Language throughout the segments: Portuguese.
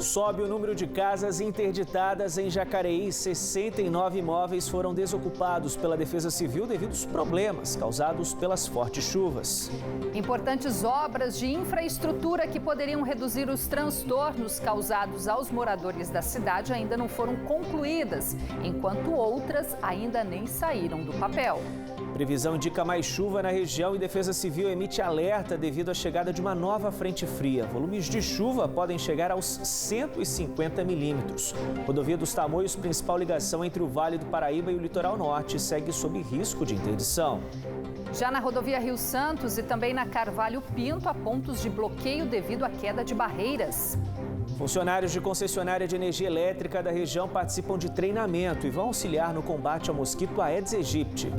Sobe o número de casas interditadas em Jacareí. 69 imóveis foram desocupados pela Defesa Civil devido aos problemas causados pelas fortes chuvas. Importantes obras de infraestrutura que poderiam reduzir os transtornos causados aos moradores da cidade ainda não foram concluídas, enquanto outras ainda nem saíram do papel. Previsão indica mais chuva na região e Defesa Civil emite alerta devido à chegada de uma nova frente fria. Volumes de chuva podem chegar aos 150 milímetros. Rodovia dos Tamoios, principal ligação entre o Vale do Paraíba e o litoral norte, segue sob risco de interdição. Já na rodovia Rio Santos e também na Carvalho Pinto, há pontos de bloqueio devido à queda de barreiras. Funcionários de concessionária de energia elétrica da região participam de treinamento e vão auxiliar no combate ao mosquito Aedes aegypti.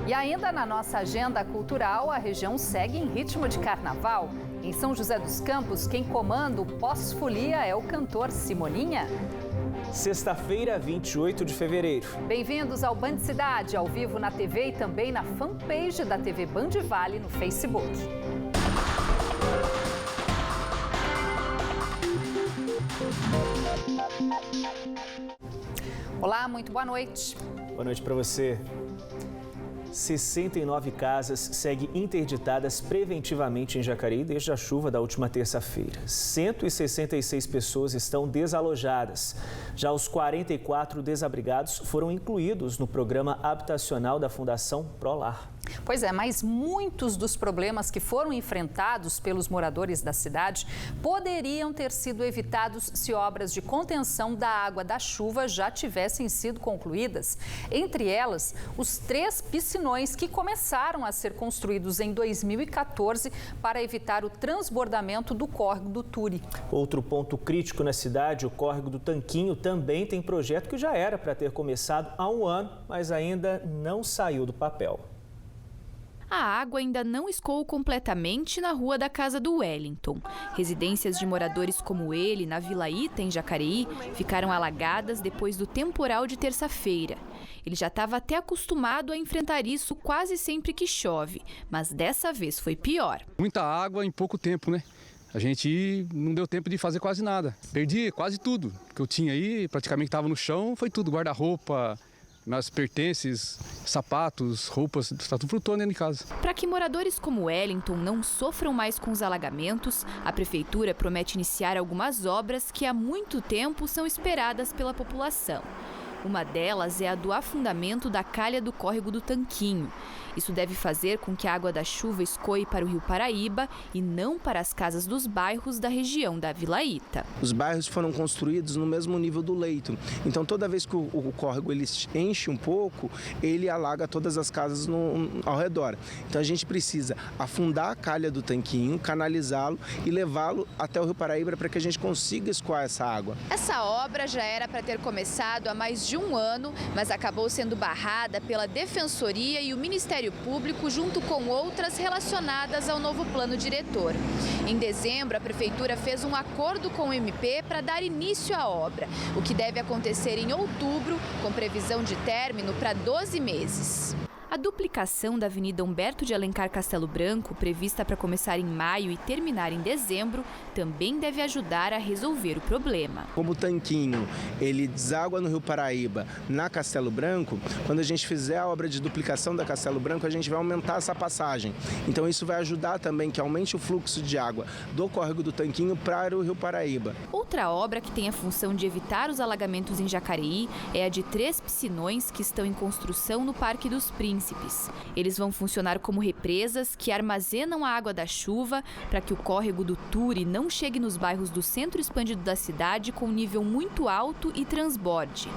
E ainda na nossa agenda cultural, a região segue em ritmo de carnaval. Em São José dos Campos, quem comanda o Pós-Folia é o cantor Simoninha. Sexta-feira, 28 de fevereiro. Bem-vindos ao Band Cidade, ao vivo na TV e também na fanpage da TV Band Vale no Facebook. Olá, muito boa noite. Boa noite para você. 69 casas seguem interditadas preventivamente em Jacareí desde a chuva da última terça-feira. 166 pessoas estão desalojadas. Já os 44 desabrigados foram incluídos no programa habitacional da Fundação Prolar. Pois é, mas muitos dos problemas que foram enfrentados pelos moradores da cidade poderiam ter sido evitados se obras de contenção da água da chuva já tivessem sido concluídas. Entre elas, os 3 piscinões que começaram a ser construídos em 2014 para evitar o transbordamento do córrego do Turi. Outro ponto crítico na cidade, o córrego do Tanquinho, também tem projeto que já era para ter começado há um ano, mas ainda não saiu do papel. A água ainda não escoou completamente na rua da casa do Wellington. Residências de moradores como ele, na Vila Ita, em Jacareí, ficaram alagadas depois do temporal de terça-feira. Ele já estava até acostumado a enfrentar isso quase sempre que chove, mas dessa vez foi pior. Muita água em pouco tempo, né? A gente não deu tempo de fazer quase nada. Perdi quase tudo que eu tinha aí, praticamente estava no chão, foi tudo, guarda-roupa, meus pertences, sapatos, roupas, está tudo flutuando dentro de casa. Para que moradores como Wellington não sofram mais com os alagamentos, a prefeitura promete iniciar algumas obras que há muito tempo são esperadas pela população. Uma delas é a do afundamento da calha do córrego do Tanquinho. Isso deve fazer com que a água da chuva escoe para o Rio Paraíba e não para as casas dos bairros da região da Vila Ita. Os bairros foram construídos no mesmo nível do leito. Então, toda vez que o córrego ele enche um pouco, ele alaga todas as casas ao redor. Então, a gente precisa afundar a calha do Tanquinho, canalizá-lo e levá-lo até o Rio Paraíba para que a gente consiga escoar essa água. Essa obra já era para ter começado há mais de um ano, mas acabou sendo barrada pela Defensoria e o Ministério Público, junto com outras relacionadas ao novo plano diretor. Em dezembro, a Prefeitura fez um acordo com o MP para dar início à obra, o que deve acontecer em outubro, com previsão de término para 12 meses. A duplicação da Avenida Humberto de Alencar Castelo Branco, prevista para começar em maio e terminar em dezembro, também deve ajudar a resolver o problema. Como o Tanquinho, ele deságua no Rio Paraíba, na Castelo Branco, quando a gente fizer a obra de duplicação da Castelo Branco, a gente vai aumentar essa passagem. Então isso vai ajudar também que aumente o fluxo de água do córrego do Tanquinho para o Rio Paraíba. Outra obra que tem a função de evitar os alagamentos em Jacareí é a de 3 piscinões que estão em construção no Parque dos Príncipes. Eles vão funcionar como represas que armazenam a água da chuva para que o córrego do Turi não chegue nos bairros do centro expandido da cidade com um nível muito alto e transborde.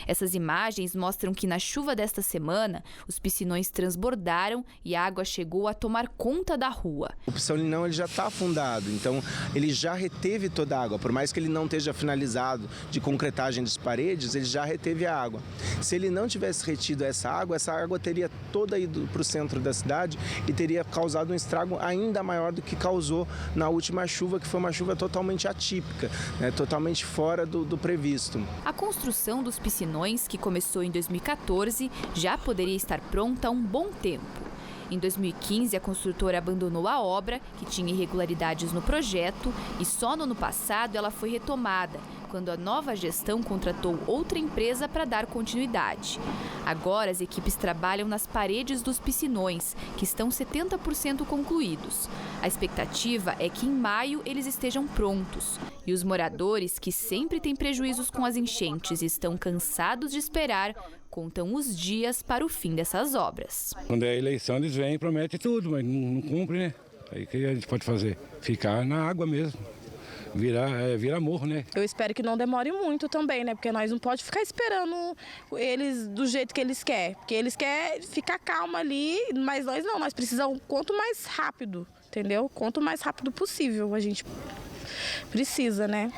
Essas imagens mostram que na chuva desta semana, os piscinões transbordaram e a água chegou a tomar conta da rua. O piscinão ele já está afundado, então ele já reteve toda a água. Por mais que ele não esteja finalizado de concretagem das paredes, ele já reteve a água. Se ele não tivesse retido essa água teria toda ido para o centro da cidade e teria causado um estrago ainda maior do que causou na última chuva, que foi uma chuva totalmente atípica, né, totalmente fora do previsto. A construção dos piscinões, que começou em 2014, já poderia estar pronta há um bom tempo. Em 2015, a construtora abandonou a obra, que tinha irregularidades no projeto, e só no ano passado ela foi retomada, quando a nova gestão contratou outra empresa para dar continuidade. Agora, as equipes trabalham nas paredes dos piscinões, que estão 70% concluídos. A expectativa é que em maio eles estejam prontos. E os moradores, que sempre têm prejuízos com as enchentes e estão cansados de esperar, contam os dias para o fim dessas obras. Quando é eleição, eles vêm e prometem tudo, mas não cumpre, né? Aí o que a gente pode fazer? Ficar na água mesmo. Vira morro, né? Eu espero que não demore muito também, né? Porque nós não podemos ficar esperando eles do jeito que eles querem. Porque eles querem ficar calma ali, mas nós não. Nós precisamos quanto mais rápido, entendeu? Quanto mais rápido possível a gente precisa, né?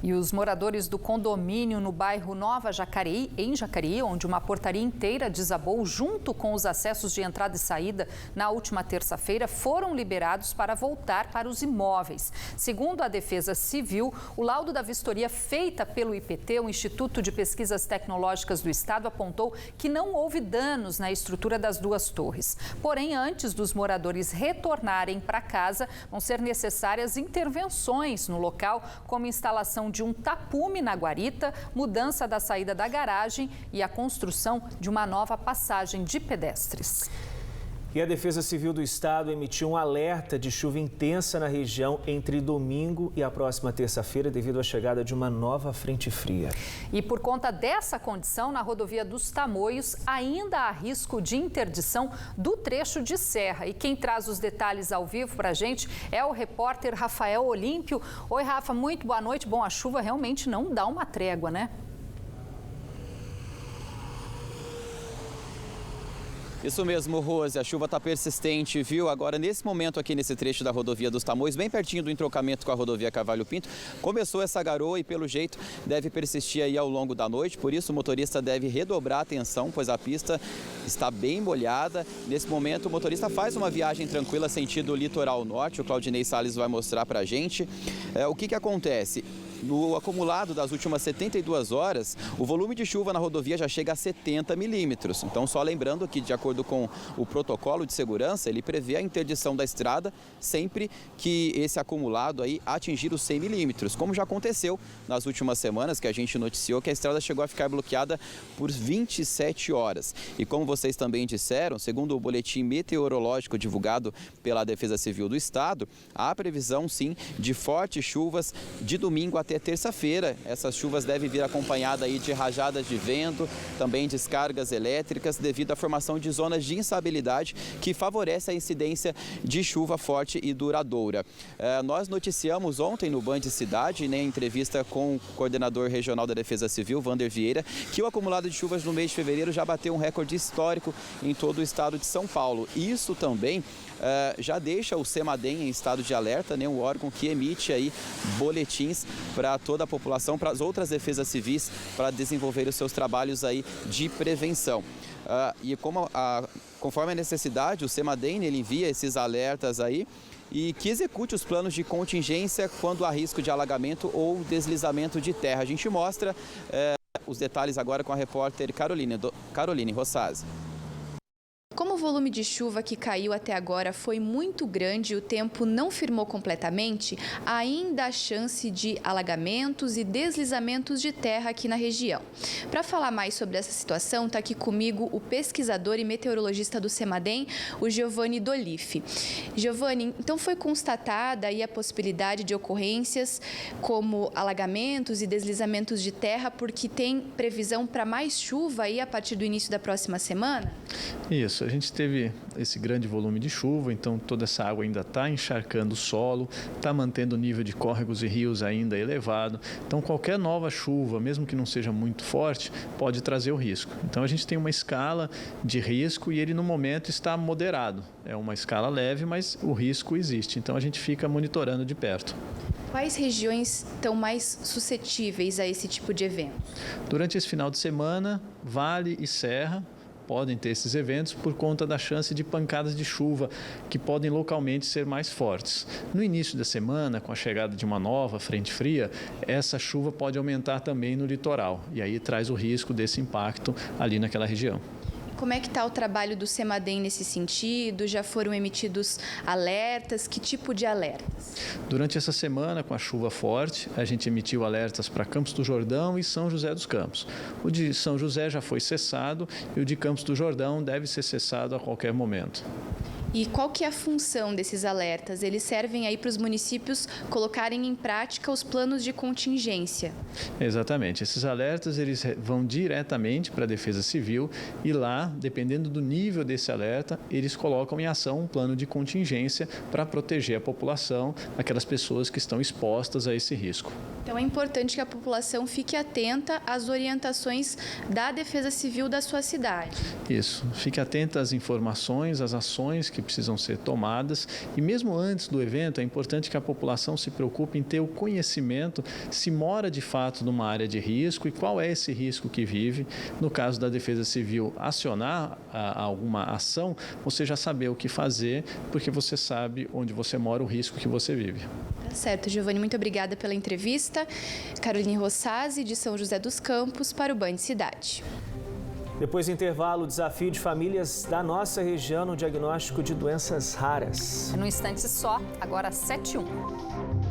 E os moradores do condomínio no bairro Nova Jacareí, em Jacareí, onde uma portaria inteira desabou junto com os acessos de entrada e saída na última terça-feira, foram liberados para voltar para os imóveis. Segundo a Defesa Civil, o laudo da vistoria feita pelo IPT, o Instituto de Pesquisas Tecnológicas do Estado, apontou que não houve danos na estrutura das duas torres. Porém, antes dos moradores retornarem para casa, vão ser necessárias intervenções no local, como instalação de um tapume na guarita, mudança da saída da garagem e a construção de uma nova passagem de pedestres. E a Defesa Civil do Estado emitiu um alerta de chuva intensa na região entre domingo e a próxima terça-feira devido à chegada de uma nova frente fria. E por conta dessa condição, na rodovia dos Tamoios, ainda há risco de interdição do trecho de serra. E quem traz os detalhes ao vivo para a gente é o repórter Rafael Olímpio. Oi, Rafa, muito boa noite. Bom, a chuva realmente não dá uma trégua, né? Isso mesmo, Rose, a chuva está persistente, viu? Agora, nesse momento aqui nesse trecho da rodovia dos Tamoios, bem pertinho do entrocamento com a rodovia Carvalho Pinto, começou essa garoa e, pelo jeito, deve persistir aí ao longo da noite. Por isso, o motorista deve redobrar a atenção, pois a pista está bem molhada. Nesse momento, o motorista faz uma viagem tranquila sentido litoral norte. O Claudinei Salles vai mostrar para a gente. O que acontece? No acumulado das últimas 72 horas, o volume de chuva na rodovia já chega a 70 milímetros. Então, só lembrando que, de acordo com o protocolo de segurança, ele prevê a interdição da estrada sempre que esse acumulado aí atingir os 100 milímetros, como já aconteceu nas últimas semanas, que a gente noticiou que a estrada chegou a ficar bloqueada por 27 horas. E como vocês também disseram, segundo o boletim meteorológico divulgado pela Defesa Civil do Estado, há previsão, sim, de fortes chuvas de domingo até terça-feira. Essas chuvas devem vir acompanhadas aí de rajadas de vento, também descargas elétricas, devido à formação de zonas de instabilidade que favorece a incidência de chuva forte e duradoura. Nós noticiamos ontem no Band Cidade, em entrevista com o coordenador regional da Defesa Civil, Vander Vieira, que o acumulado de chuvas no mês de fevereiro já bateu um recorde histórico em todo o estado de São Paulo. Isso também já deixa o CEMADEM em estado de alerta, né, o órgão que emite aí boletins para toda a população, para as outras defesas civis, para desenvolver os seus trabalhos aí de prevenção. E conforme a necessidade, o CEMADEM ele envia esses alertas aí e que execute os planos de contingência quando há risco de alagamento ou deslizamento de terra. A gente mostra os detalhes agora com a repórter Caroline Rossazzi. Como o volume de chuva que caiu até agora foi muito grande e o tempo não firmou completamente, ainda há chance de alagamentos e deslizamentos de terra aqui na região. Para falar mais sobre essa situação, está aqui comigo o pesquisador e meteorologista do CEMADEM, o Giovanni Dolife. Giovanni, então foi constatada aí a possibilidade de ocorrências como alagamentos e deslizamentos de terra, porque tem previsão para mais chuva aí a partir do início da próxima semana? Isso, a gente teve esse grande volume de chuva, então toda essa água ainda está encharcando o solo, está mantendo o nível de córregos e rios ainda elevado. Então qualquer nova chuva, mesmo que não seja muito forte, pode trazer o risco. Então a gente tem uma escala de risco e ele no momento está moderado. É uma escala leve, mas o risco existe. Então a gente fica monitorando de perto. Quais regiões estão mais suscetíveis a esse tipo de evento? Durante esse final de semana, Vale e Serra podem ter esses eventos por conta da chance de pancadas de chuva que podem localmente ser mais fortes. No início da semana, com a chegada de uma nova frente fria, essa chuva pode aumentar também no litoral e aí traz o risco desse impacto ali naquela região. Como é que está o trabalho do CEMADEM nesse sentido? Já foram emitidos alertas? Que tipo de alertas? Durante essa semana, com a chuva forte, a gente emitiu alertas para Campos do Jordão e São José dos Campos. O de São José já foi cessado e o de Campos do Jordão deve ser cessado a qualquer momento. E qual que é a função desses alertas? Eles servem aí para os municípios colocarem em prática os planos de contingência. Exatamente. Esses alertas eles vão diretamente para a Defesa Civil e lá, dependendo do nível desse alerta, eles colocam em ação um plano de contingência para proteger a população, aquelas pessoas que estão expostas a esse risco. Então é importante que a população fique atenta às orientações da Defesa Civil da sua cidade. Isso. Fique atenta às informações, às ações que precisam ser tomadas e mesmo antes do evento é importante que a população se preocupe em ter o conhecimento se mora de fato numa área de risco e qual é esse risco que vive. No caso da Defesa Civil acionar alguma ação, você já saber o que fazer porque você sabe onde você mora, o risco que você vive. Tá certo, Giovanni, muito obrigada pela entrevista. Caroline Rossazzi, de São José dos Campos, para o Band Cidade. Depois do intervalo, o desafio de famílias da nossa região no diagnóstico de doenças raras. No instante só, agora 7h01.